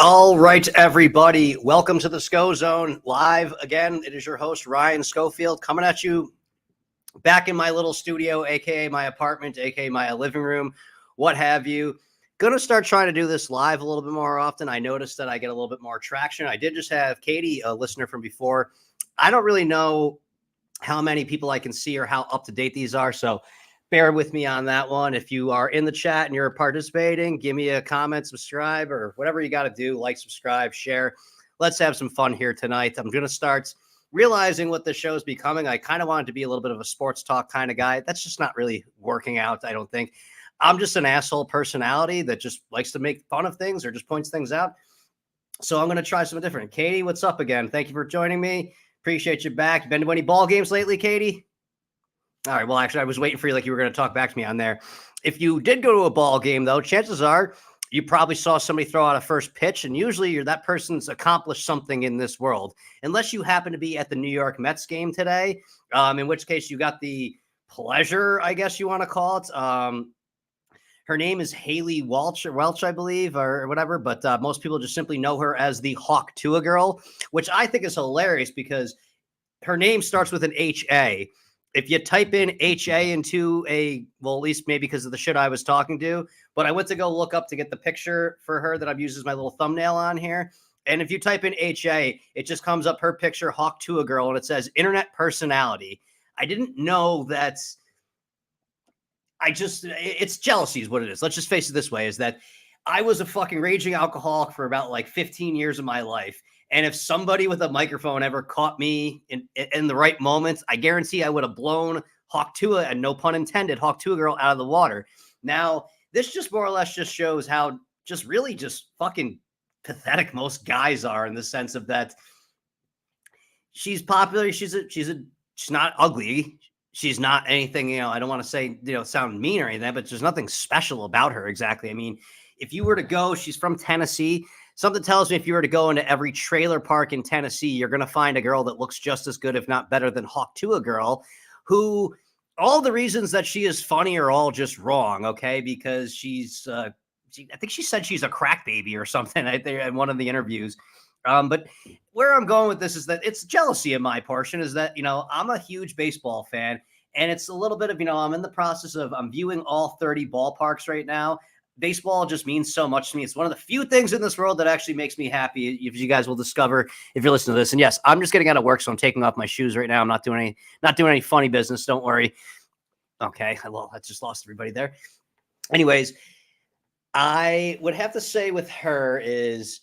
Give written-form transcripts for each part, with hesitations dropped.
All right, everybody. Welcome to the Scho-Zone live again. It is your host, Ryan Schofield, coming at you back in my little studio, aka my apartment, aka my living room, what have you. Gonna start trying to do this live a little bit more often. I noticed that I get a little bit more traction. I did just have Katie, a listener from before. I don't really know how many people I can see or how up to date these are, so bear with me on that one. If you are in the chat and you're participating, give me a comment, subscribe, or whatever you got to do. Like, subscribe, share. Let's have some fun here tonight. I'm going to start realizing what the show's becoming. I kind of wanted to be a little bit of a sports talk kind of guy. That's just not really working out, I don't think. I'm just an asshole personality that just likes to make fun of things or just points things out. So I'm going to try something different. Katie, what's up again? Thank you for joining me. Appreciate you back. You been to any ball games lately, Katie? All right. Well, actually, I was waiting for you like you were going to talk back to me on there. If you did go to a ball game, though, chances are you probably saw somebody throw out a first pitch, and usually that person's accomplished something in this world, unless you happen to be at the New York Mets game today, in which case you got the pleasure, I guess you want to call it. Her name is Haley Welch, I believe, or whatever, but most people just simply know her as the Hawk Tuah Girl, which I think is hilarious because her name starts with an H-A. If you type in HA into well, at least maybe because of the shit I was talking to, but I went to go look up to get the picture for her that I've used as my little thumbnail on here. And if you type in HA, it just comes up her picture, Hawk Tuah Girl, and it says internet personality. I didn't know that. It's jealousy is what it is. Let's just face it this way, is that I was a fucking raging alcoholic for about like 15 years of my life. And if somebody with a microphone ever caught me in the right moments, I guarantee I would have blown Hawk Tuah, and no pun intended, Hawk Tuah Girl out of the water. Now, this just more or less just shows how just really just fucking pathetic most guys are, in the sense of that she's popular. She's not ugly. She's not anything, I don't want to say, sound mean or anything, but there's nothing special about her exactly. I mean, if you were to go, she's from Tennessee. Something tells me if you were to go into every trailer park in Tennessee, you're going to find a girl that looks just as good, if not better, than Hawk Tuah Girl, who all the reasons that she is funny are all just wrong, okay? Because I think she said she's a crack baby or something in one of the interviews. But where I'm going with this is that it's jealousy in my portion, is that, I'm a huge baseball fan, and it's a little bit of, I'm in the process of, I'm viewing all 30 ballparks right now. Baseball just means so much to me. It's one of the few things in this world that actually makes me happy, if you guys will discover if you're listening to this. And yes, I'm just getting out of work, so I'm taking off my shoes right now. I'm not doing any funny business. Don't worry. Okay. Well, I just lost everybody there. Anyways, I would have to say with her is,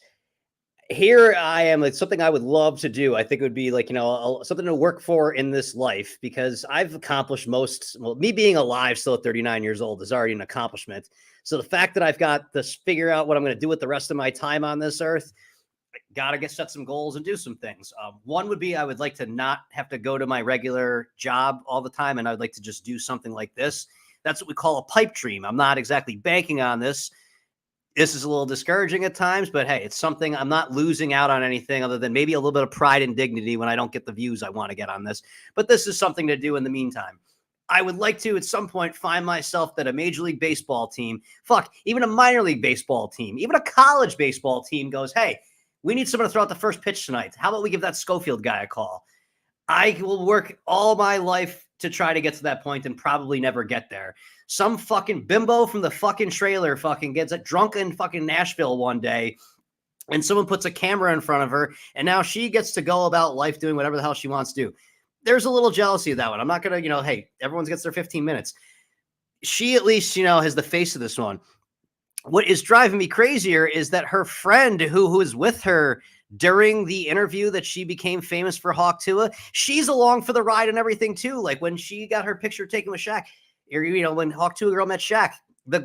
here I am. It's something I would love to do. I think it would be like, something to work for in this life, because I've accomplished me being alive still at 39 years old is already an accomplishment. So the fact that I've got to figure out what I'm going to do with the rest of my time on this earth, got to set some goals and do some things. One would be, I would like to not have to go to my regular job all the time. And I would like to just do something like this. That's what we call a pipe dream. I'm not exactly banking on this. This is a little discouraging at times, but hey, it's something. I'm not losing out on anything other than maybe a little bit of pride and dignity when I don't get the views I want to get on this. But this is something to do in the meantime. I would like to, at some point, find myself that a Major League Baseball team, even a minor league baseball team, even a college baseball team goes, hey, we need someone to throw out the first pitch tonight. How about we give that Schofield guy a call? I will work all my life to try to get to that point and probably never get there. Some fucking bimbo from the fucking trailer gets drunk in fucking Nashville one day, and someone puts a camera in front of her, and now she gets to go about life doing whatever the hell she wants to do. There's a little jealousy of that one. I'm not going to, hey, everyone gets their 15 minutes. She at least, has the face of this one. What is driving me crazier is that her friend who is with her during the interview that she became famous for, Hawk Tuah, she's along for the ride and everything too. Like when she got her picture taken with Shaq, or, when Hawk Tuah Girl met Shaq,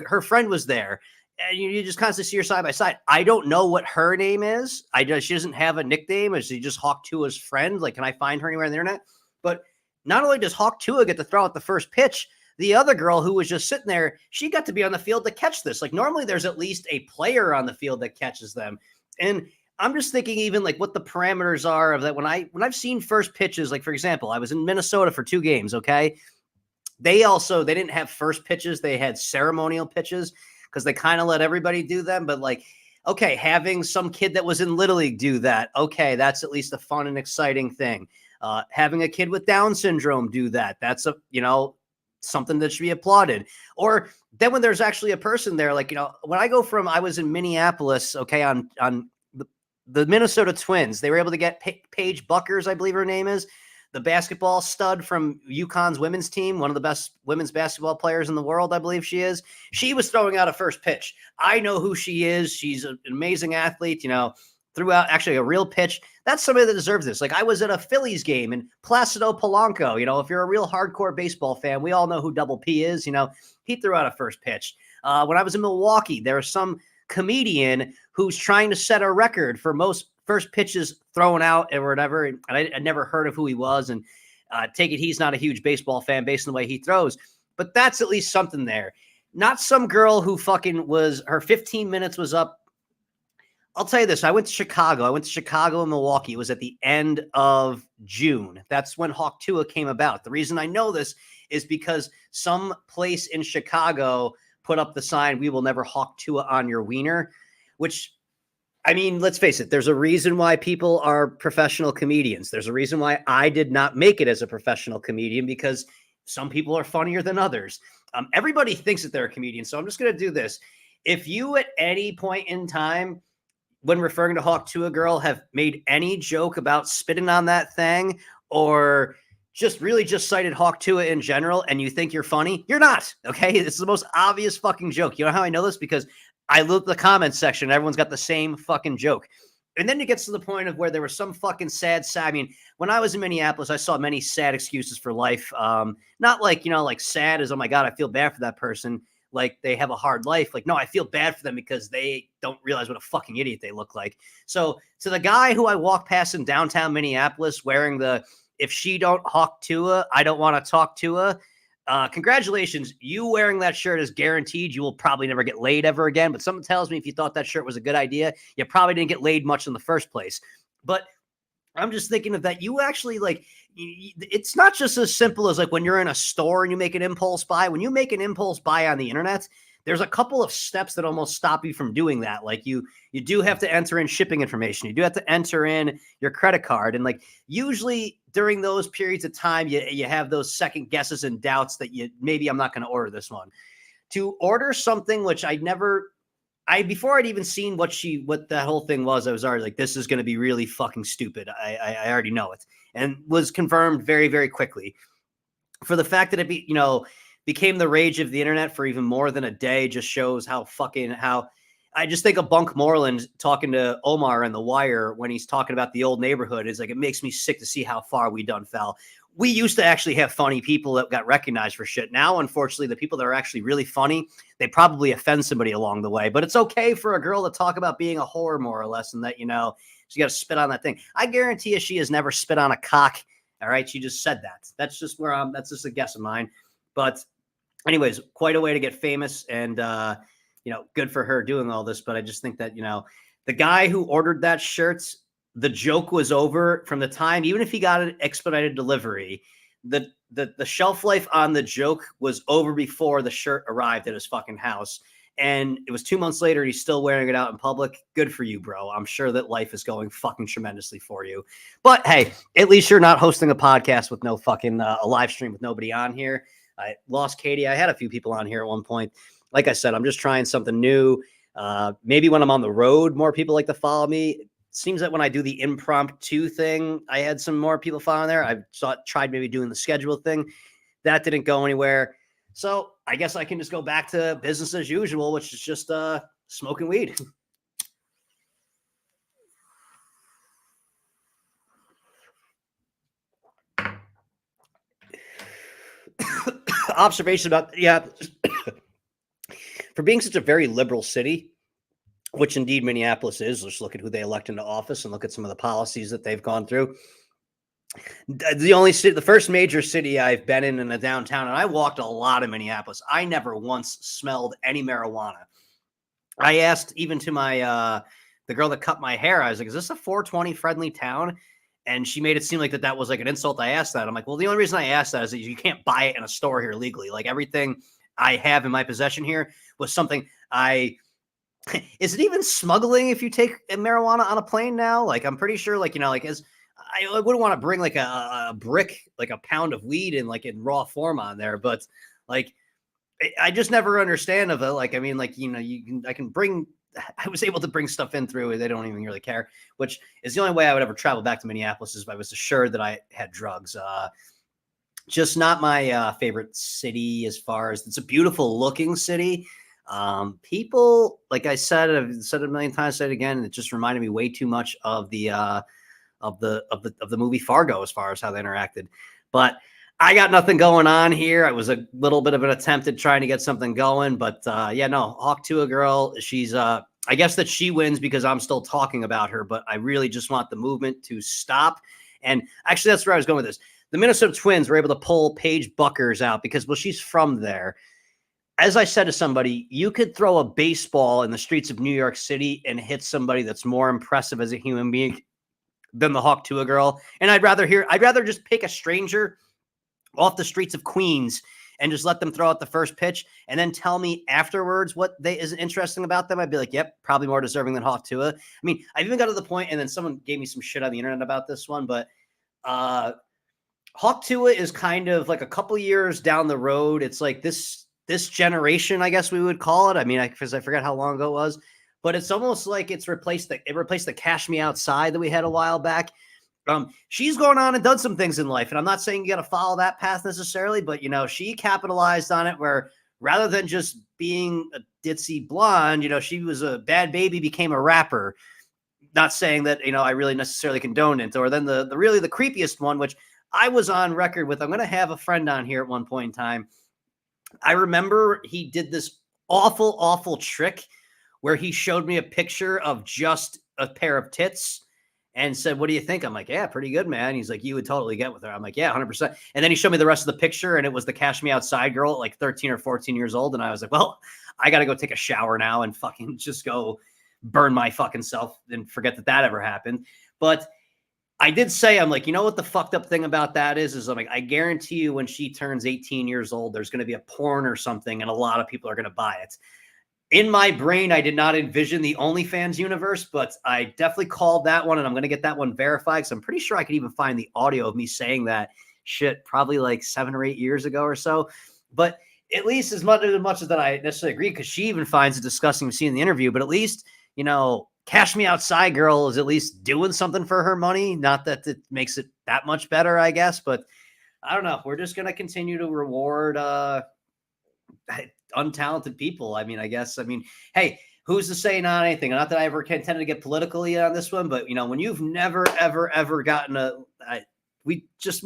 her friend was there. And you just constantly see her side by side. I don't know what her name is. She doesn't have a nickname. Is she just Hawk Tuah's friend? Like, can I find her anywhere on the internet? But not only does Hawk Tuah get to throw out the first pitch, the other girl who was just sitting there, she got to be on the field to catch this. Like, normally there's at least a player on the field that catches them. And I'm just thinking even like what the parameters are of that. When I've seen first pitches, like, for example, I was in Minnesota for 2 games. Okay. They didn't have first pitches. They had ceremonial pitches because they kind of let everybody do them. But like, Okay, having some kid that was in Little League do that. Okay, that's at least a fun and exciting thing. Having a kid with Down syndrome do that. That's something that should be applauded. Or then when there's actually a person there, like, when I was in Minneapolis, okay, on the Minnesota Twins, they were able to get Paige Buckers, I believe her name is, the basketball stud from UConn's women's team, one of the best women's basketball players in the world, I believe she is. She was throwing out a first pitch. I know who she is. She's an amazing athlete, threw out actually a real pitch. That's somebody that deserves this. Like, I was at a Phillies game in Placido Polanco. If you're a real hardcore baseball fan, we all know who Double P is. He threw out a first pitch. When I was in Milwaukee, there was some comedian who's trying to set a record for most first pitches thrown out or whatever. And I never heard of who he was. And take it he's not a huge baseball fan based on the way he throws. But that's at least something there. Not some girl who her 15 minutes was up. I'll tell you this. I went to Chicago and Milwaukee. It was at the end of June. That's when Hawk Tuah came about. The reason I know this is because some place in Chicago put up the sign, "We will never Hawk Tuah on your wiener," which, I mean, let's face it. There's a reason why people are professional comedians. There's a reason why I did not make it as a professional comedian, because some people are funnier than others. Everybody thinks that they're a comedian. So I'm just going to do this. If you at any point in time, when referring to Hawk Tuah Girl, have made any joke about spitting on that thing, or just cited Hawk Tuah in general, and you think you're funny, you're not. Okay. It's the most obvious fucking joke. You know how I know this? Because I looked at the comments section. Everyone's got the same fucking joke. And then it gets to the point of where there was some fucking sad. I mean, when I was in Minneapolis, I saw many sad excuses for life. Not like, like sad as, oh my God, I feel bad for that person. Like they have a hard life. Like, no, I feel bad for them because they don't realize what a fucking idiot they look like. So to the guy who I walked past in downtown Minneapolis wearing the, "If she don't Hawk Tuah, I don't want to talk to her," congratulations. You wearing that shirt is guaranteed you will probably never get laid ever again. But something tells me if you thought that shirt was a good idea, you probably didn't get laid much in the first place. But I'm just thinking of that. You actually, like, it's not just as simple as like when you're in a store and you make an impulse buy. When you make an impulse buy on the internet, there's a couple of steps that almost stop you from doing that. Like you do have to enter in shipping information. You do have to enter in your credit card. And like usually during those periods of time, you have those second guesses and doubts that maybe I'm not going to order this one. To order something which before I'd even seen what that whole thing was, I was already like, this is going to be really fucking stupid. I already know it, and was confirmed very, very quickly. For the fact that it became the rage of the internet for even more than a day just shows how I just think of Bunk Moreland talking to Omar in The Wire when he's talking about the old neighborhood. Is like, it makes me sick to see how far we done fell. We used to actually have funny people that got recognized for shit. Now, unfortunately, the people that are actually really funny, they probably offend somebody along the way. But it's okay for a girl to talk about being a whore, more or less, and that, she got to spit on that thing. I guarantee you she has never spit on a cock. All right. She just said that. That's just that's just a guess of mine. But anyways, quite a way to get famous, and, good for her doing all this. But I just think that, the guy who ordered that shirt, the joke was over from the time, even if he got an expedited delivery, the shelf life on the joke was over before the shirt arrived at his fucking house. And it was 2 months later, and he's still wearing it out in public. Good for you, bro. I'm sure that life is going fucking tremendously for you. But hey, at least you're not hosting a podcast with no fucking a live stream with nobody on here. I lost Katie. I had a few people on here at one point. Like I said, I'm just trying something new. Maybe when I'm on the road, more people like to follow me. Seems that when I do the impromptu thing, I had some more people following there. I tried maybe doing the schedule thing. That didn't go anywhere. So I guess I can just go back to business as usual, which is just smoking weed. Observation about, for being such a very liberal city, which indeed Minneapolis is. Just look at who they elect into office and look at some of the policies that they've gone through. The first major city I've been in a downtown, and I walked a lot in Minneapolis. I never once smelled any marijuana. I asked even to the girl that cut my hair, I was like, is this a 420 friendly town? And she made it seem like that was like an insult. I asked that. I'm like, well, the only reason I asked that is that you can't buy it in a store here legally. Like everything I have in my possession here was something I Is it even smuggling if you take marijuana on a plane now? Like, I'm pretty sure, like, like as I wouldn't want to bring like a brick, like a pound of weed in like in raw form on there, but like I just never understand of it. Like, I mean, like, I can bring, I was able to bring stuff in through it. They don't even really care, which is the only way I would ever travel back to Minneapolis is if I was assured that I had drugs. Just not my favorite city as far as it's a beautiful looking city. People, like I said, I've said it a million times, said it again, and it just reminded me way too much of the movie Fargo as far as how they interacted. But I got nothing going on here. I was a little bit of an attempt at trying to get something going, but yeah, no, Hawk Tuah Girl. She's I guess that she wins because I'm still talking about her, but I really just want the movement to stop. And actually, that's where I was going with this. The Minnesota Twins were able to pull Paige Buckers out because, well, she's from there. As I said to somebody, you could throw a baseball in the streets of New York City and hit somebody that's more impressive as a human being than the Hawk Tuah Girl. And I'd rather just pick a stranger off the streets of Queens and just let them throw out the first pitch and then tell me afterwards what is interesting about them. I'd be like, yep, probably more deserving than Hawk Tuah. I mean, I've even got to the point, and then someone gave me some shit on the internet about this one, but Hawk Tuah is kind of like a couple years down the road. It's like this generation, I guess we would call it. I mean, because I forgot how long ago it was, but it's almost like it replaced the Cash Me Outside that we had a while back. She's gone on and done some things in life, and I'm not saying you got to follow that path necessarily, but she capitalized on it where rather than just being a ditzy blonde, she was a bad baby, became a rapper. Not saying that I really necessarily condone it. Or then the really the creepiest one, which I was on record with. I'm going to have a friend on here at one point in time. I remember he did this awful, awful trick where he showed me a picture of just a pair of tits and said, "What do you think?" I'm like, "Yeah, pretty good, man." He's like, "You would totally get with her." I'm like, "Yeah, 100%." And then he showed me the rest of the picture, and it was the Cash Me Outside girl at like 13 or 14 years old. And I was like, "Well, I got to go take a shower now and fucking just go burn my fucking self and forget that ever happened." But I did say, I'm like, what the fucked up thing about that is I'm like, I guarantee you when she turns 18 years old, there's going to be a porn or something, and a lot of people are going to buy it. In my brain, I did not envision the OnlyFans universe, but I definitely called that one, and I'm going to get that one verified because I'm pretty sure I could even find the audio of me saying that shit probably like 7 or 8 years ago or so. But at least as much as that I necessarily agree, because she even finds it disgusting to see in the interview, but at least, Cash Me Outside Girl is at least doing something for her money. Not that it makes it that much better, I guess, but I don't know. We're just going to continue to reward untalented people. I mean, I guess, hey, who's to say not anything? Not that I ever intended to get politically on this one, but when you've never, ever, ever gotten we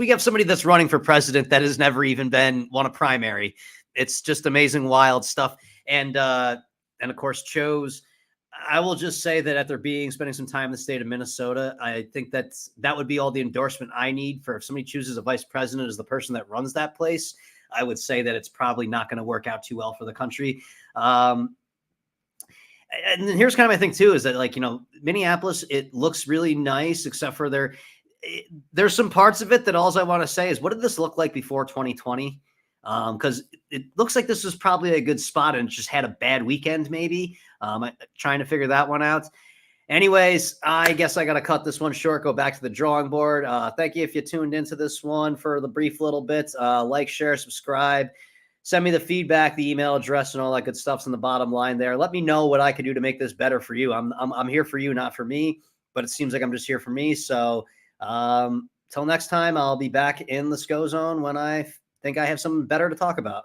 have somebody that's running for president that has never even won a primary. It's just amazing, wild stuff. And of course, chose. I will just say that after spending some time in the state of Minnesota, I think that would be all the endorsement I need for if somebody chooses a vice president as the person that runs that place. I would say that it's probably not going to work out too well for the country. And then here's kind of my thing too, is that Minneapolis, it looks really nice, except for there's some parts of it that all I want to say is, what did this look like before 2020? Because it looks like this was probably a good spot and just had a bad weekend, maybe. Trying to figure that one out. Anyways, I guess I got to cut this one short, go back to the drawing board. Thank you if you tuned into this one for the brief little bit. Like, share, subscribe. Send me the feedback, the email address, and all that good stuff's in the bottom line there. Let me know what I can do to make this better for you. I'm here for you, not for me, but it seems like I'm just here for me. So till next time, I'll be back in the Scho-Zone when I think I have something better to talk about.